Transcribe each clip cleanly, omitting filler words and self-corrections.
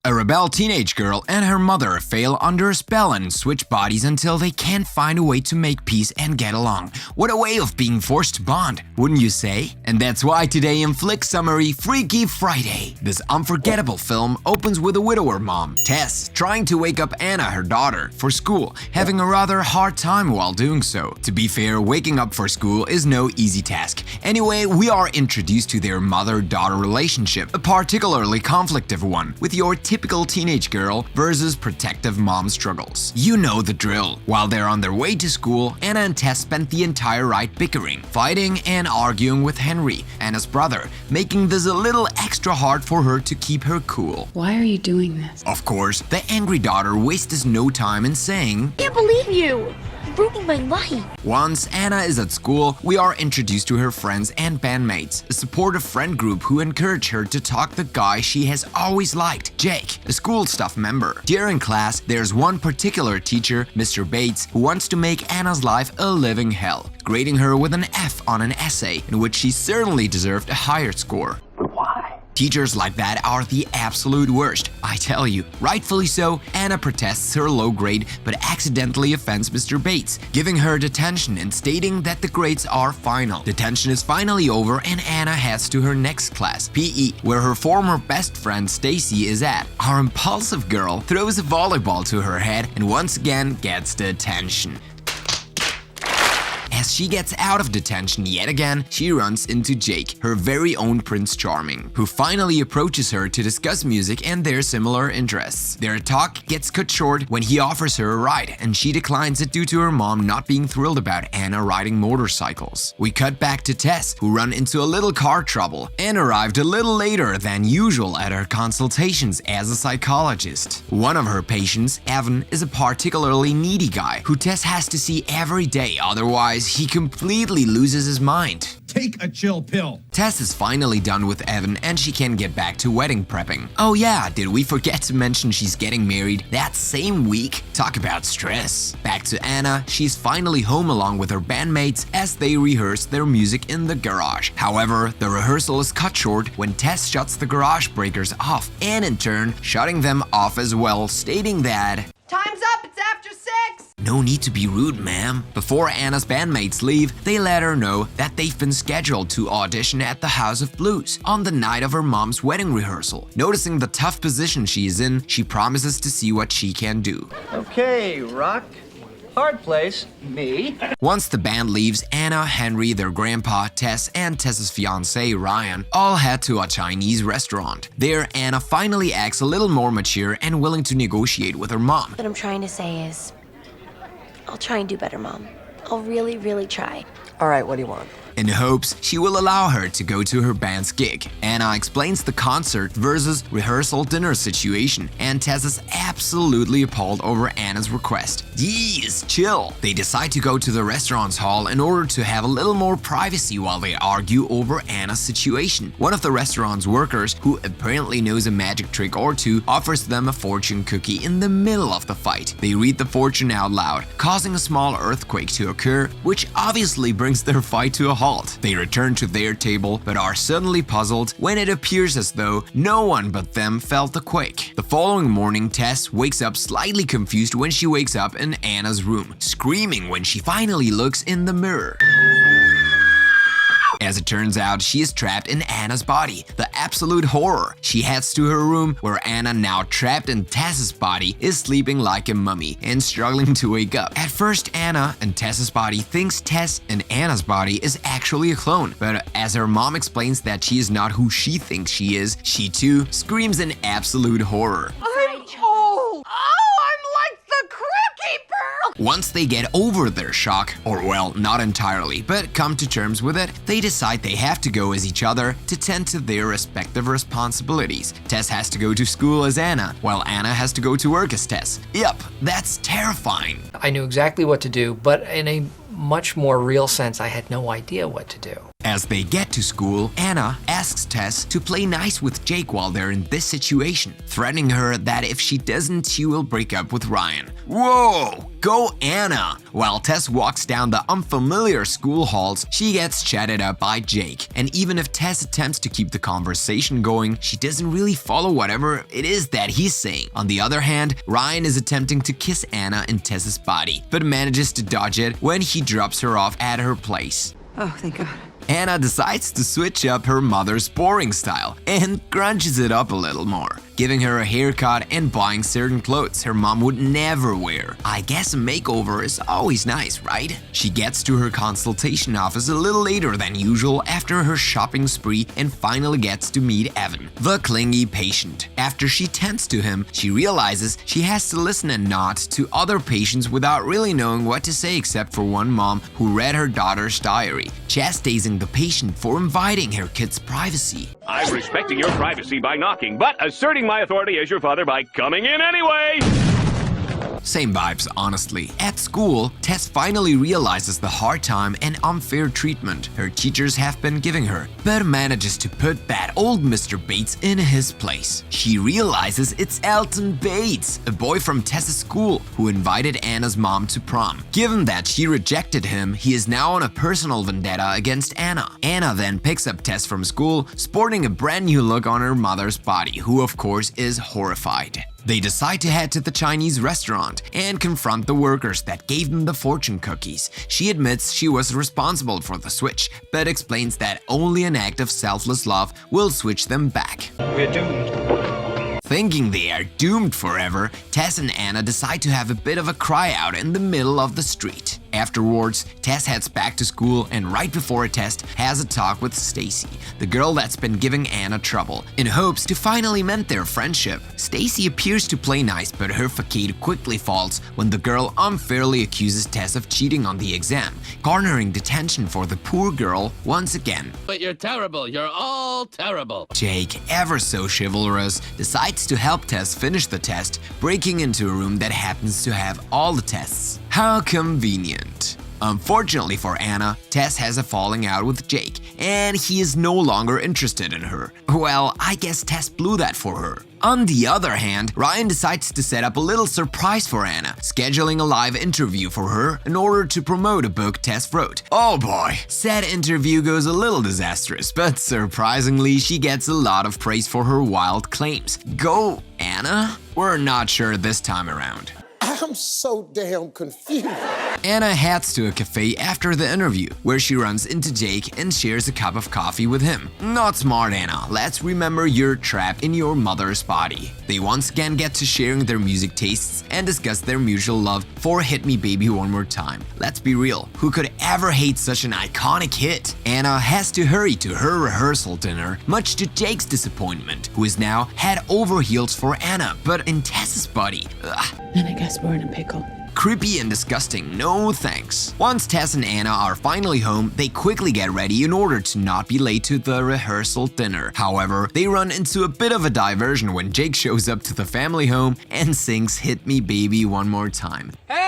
A rebel teenage girl and her mother fail under a spell and switch bodies until they can't find a way to make peace and get along. What a way of being forced to bond, wouldn't you say? And that's why today in Flick Summary Freaky Friday, this unforgettable film opens with a widower mom, Tess, trying to wake up Anna, her daughter, for school, having a rather hard time while doing so. To be fair, waking up for school is no easy task. Anyway, we are introduced to their mother-daughter relationship, a particularly conflictive one, with your typical teenage girl versus protective mom struggles. You know the drill. While they're on their way to school, Anna and Tess spent the entire ride bickering, fighting and arguing with Henry, Anna's brother, making this a little extra hard for her to keep her cool. Why are you doing this? Of course, the angry daughter wastes no time in saying, I can't believe you! You're ruining my life! Once Anna is at school, we are introduced to her friends and bandmates, a supportive friend group who encourage her to talk the guy she has always liked, Jake, a school staff member. During class, there's one particular teacher, Mr. Bates, who wants to make Anna's life a living hell, grading her with an F on an essay in which she certainly deserved a higher score. But why? Teachers like that are the absolute worst, I tell you. Rightfully so, Anna protests her low grade but accidentally offends Mr. Bates, giving her detention and stating that the grades are final. Detention is finally over and Anna heads to her next class, PE, where her former best friend Stacy is at. Our impulsive girl throws a volleyball to her head and once again gets detention. As she gets out of detention yet again, she runs into Jake, her very own Prince Charming, who finally approaches her to discuss music and their similar interests. Their talk gets cut short when he offers her a ride, and she declines it due to her mom not being thrilled about Anna riding motorcycles. We cut back to Tess, who run into a little car trouble and arrived a little later than usual at her consultations as a psychologist. One of her patients, Evan, is a particularly needy guy who Tess has to see every day, otherwise he completely loses his mind. Take a chill pill. Tess is finally done with Evan and she can get back to wedding prepping. Oh yeah, did we forget to mention she's getting married that same week? Talk about stress. Back to Anna, she's finally home along with her bandmates as they rehearse their music in the garage. However, the rehearsal is cut short when Tess shuts the garage breakers off and in turn shutting them off as well, stating that Time's up, it's after 6! no need to be rude, ma'am. Before Anna's bandmates leave, they let her know that they've been scheduled to audition at the House of Blues on the night of her mom's wedding rehearsal. Noticing the tough position she is in, she promises to see what she can do. Okay, rock. Hard place. Me. Once the band leaves, Anna, Henry, their grandpa, Tess, and Tess's fiancé, Ryan, all head to a Chinese restaurant. There, Anna finally acts a little more mature and willing to negotiate with her mom. What I'm trying to say is, I'll try and do better, Mom. I'll really, really try. All right, what do you want? In hopes she will allow her to go to her band's gig. Anna explains the concert versus rehearsal dinner situation, and Tess is absolutely appalled over Anna's request. Jeez, chill. They decide to go to the restaurant's hall in order to have a little more privacy while they argue over Anna's situation. One of the restaurant's workers, who apparently knows a magic trick or two, offers them a fortune cookie in the middle of the fight. They read the fortune out loud, causing a small earthquake to occur, which obviously brings their fight to a halt. They return to their table but are suddenly puzzled when it appears as though no one but them felt the quake. The following morning, Tess wakes up slightly confused when she wakes up in Anna's room, screaming when she finally looks in the mirror. As it turns out, she is trapped in Anna's body, the absolute horror. She heads to her room where Anna, now trapped in Tess's body, is sleeping like a mummy and struggling to wake up. At first, Anna and Tess's body thinks Tess and Anna's body is actually a clone, but as her mom explains that she is not who she thinks she is, she too screams in absolute horror. I'm old! Oh, I'm like the Crypt Keeper! Once they get over their shock, or well, not entirely, but come to terms with it, they decide they have to go as each other to tend to their respective responsibilities. Tess has to go to school as Anna, while Anna has to go to work as Tess. Yup, that's terrifying. I knew exactly what to do, but in a much more real sense, I had no idea what to do. As they get to school, Anna asks Tess to play nice with Jake while they're in this situation, threatening her that if she doesn't, she will break up with Ryan. Whoa! Go Anna! While Tess walks down the unfamiliar school halls, she gets chatted up by Jake. And even if Tess attempts to keep the conversation going, she doesn't really follow whatever it is that he's saying. On the other hand, Ryan is attempting to kiss Anna in Tess's body, but manages to dodge it when he drops her off at her place. Oh, thank God. Anna decides to switch up her mother's boring style and crunches it up a little more, giving her a haircut and buying certain clothes her mom would never wear. I guess a makeover is always nice, right? She gets to her consultation office a little later than usual after her shopping spree and finally gets to meet Evan, the clingy patient. After she tends to him, she realizes she has to listen and nod to other patients without really knowing what to say except for one mom who read her daughter's diary, chastising the patient for inviting her kid's privacy. I'm respecting your privacy by knocking, but asserting my authority as your father by coming in anyway! Same vibes, honestly. At school, Tess finally realizes the hard time and unfair treatment her teachers have been giving her, but manages to put that old Mr. Bates in his place. She realizes it's Elton Bates, a boy from Tess's school who invited Anna's mom to prom. Given that she rejected him, he is now on a personal vendetta against Anna. Anna then picks up Tess from school, sporting a brand new look on her mother's body, who of course is horrified. They decide to head to the Chinese restaurant and confront the workers that gave them the fortune cookies. She admits she was responsible for the switch, but explains that only an act of selfless love will switch them back. We're doomed. Thinking they are doomed forever, Tess and Anna decide to have a bit of a cry out in the middle of the street. Afterwards, Tess heads back to school and right before a test has a talk with Stacy, the girl that's been giving Anna trouble, in hopes to finally mend their friendship. Stacy appears to play nice, but her facade quickly falls when the girl unfairly accuses Tess of cheating on the exam, garnering detention for the poor girl once again. But you're terrible. You're all terrible. Jake, ever so chivalrous, decides to help Tess finish the test, breaking into a room that happens to have all the tests. How convenient. Unfortunately for Anna, Tess has a falling out with Jake, and he is no longer interested in her. Well, I guess Tess blew that for her. On the other hand, Ryan decides to set up a little surprise for Anna, scheduling a live interview for her in order to promote a book Tess wrote. Oh boy, said interview goes a little disastrous, but surprisingly she gets a lot of praise for her wild claims. Go, Anna? We're not sure this time around. I'm so damn confused. Anna heads to a cafe after the interview, where she runs into Jake and shares a cup of coffee with him. Not smart, Anna. Let's remember you're trapped in your mother's body. They once again get to sharing their music tastes and discuss their mutual love for Hit Me Baby One More Time. Let's be real, who could ever hate such an iconic hit? Anna has to hurry to her rehearsal dinner, much to Jake's disappointment, who is now head over heels for Anna, but in Tess's body. Ugh. And I guess we're in a pickle. Creepy and disgusting, no thanks. Once Tess and Anna are finally home, they quickly get ready in order to not be late to the rehearsal dinner. However, they run into a bit of a diversion when Jake shows up to the family home and sings Hit Me Baby One More Time. And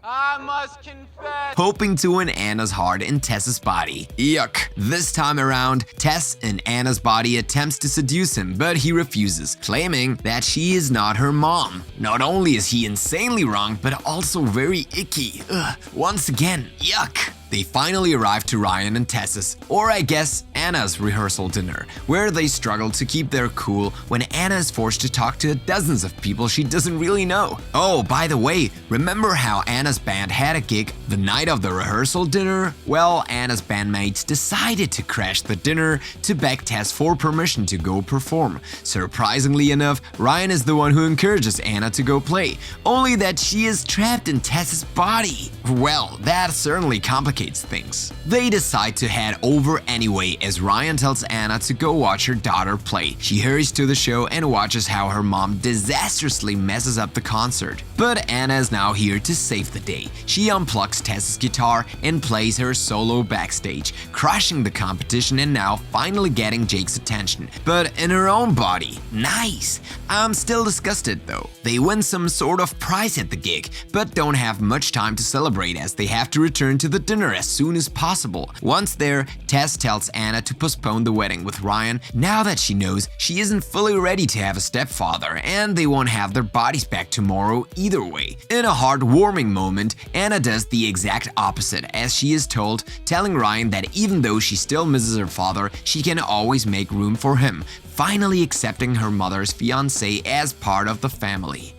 I must confess. Hoping to win Anna's heart in Tess's body. Yuck. This time around, Tess in Anna's body attempts to seduce him, but he refuses, claiming that she is not her mom. Not only is he insanely wrong, but also very icky. Ugh. Once again, yuck. They finally arrive to Ryan and Tess's, or I guess Anna's rehearsal dinner, where they struggle to keep their cool when Anna is forced to talk to dozens of people she doesn't really know. Oh, by the way, remember how Anna's band had a gig the night of the rehearsal dinner? Well, Anna's bandmates decided to crash the dinner to beg Tess for permission to go perform. Surprisingly enough, Ryan is the one who encourages Anna to go play, only that she is trapped in Tess's body. Well, that certainly complicates things. They decide to head over anyway as Ryan tells Anna to go watch her daughter play. She hurries to the show and watches how her mom disastrously messes up the concert. But Anna is now here to save the day. She unplugs Tess's guitar and plays her solo backstage, crushing the competition and now finally getting Jake's attention, but in her own body. Nice! I'm still disgusted though. They win some sort of prize at the gig, but don't have much time to celebrate as they have to return to the dinner as soon as possible. Once there, Tess tells Anna to postpone the wedding with Ryan now that she knows she isn't fully ready to have a stepfather and they won't have their bodies back tomorrow either way. In a heartwarming moment, Anna does the exact opposite as she is told, telling Ryan that even though she still misses her father, she can always make room for him, finally accepting her mother's fiancé as part of the family.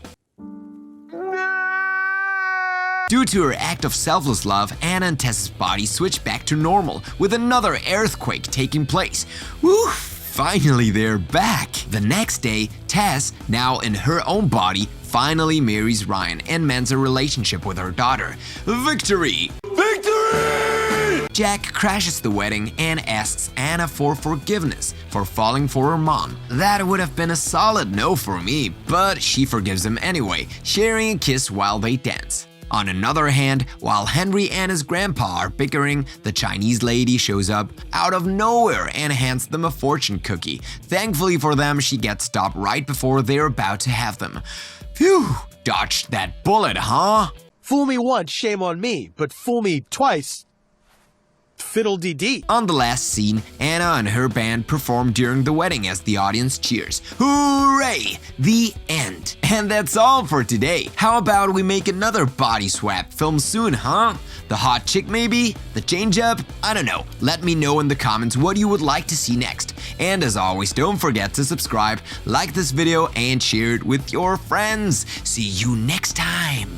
Due to her act of selfless love, Anna and Tess's bodies switch back to normal, with another earthquake taking place. Woo! Finally, they're back! The next day, Tess, now in her own body, finally marries Ryan and mends a relationship with her daughter. Victory! Victory! Jack crashes the wedding and asks Anna for forgiveness for falling for her mom. That would have been a solid no for me, but she forgives him anyway, sharing a kiss while they dance. On another hand, while Henry and his grandpa are bickering, the Chinese lady shows up out of nowhere and hands them a fortune cookie. Thankfully for them, she gets stopped right before they're about to have them. Phew, dodged that bullet, huh? Fool me once, shame on me, but fool me twice, fiddle-dee-dee. On the last scene, Anna and her band perform during the wedding as the audience cheers. Hooray! The end. And that's all for today. How about we make another body swap film soon, huh? The hot chick maybe? The change up? I don't know. Let me know in the comments what you would like to see next. And as always, don't forget to subscribe, like this video, and share it with your friends. See you next time.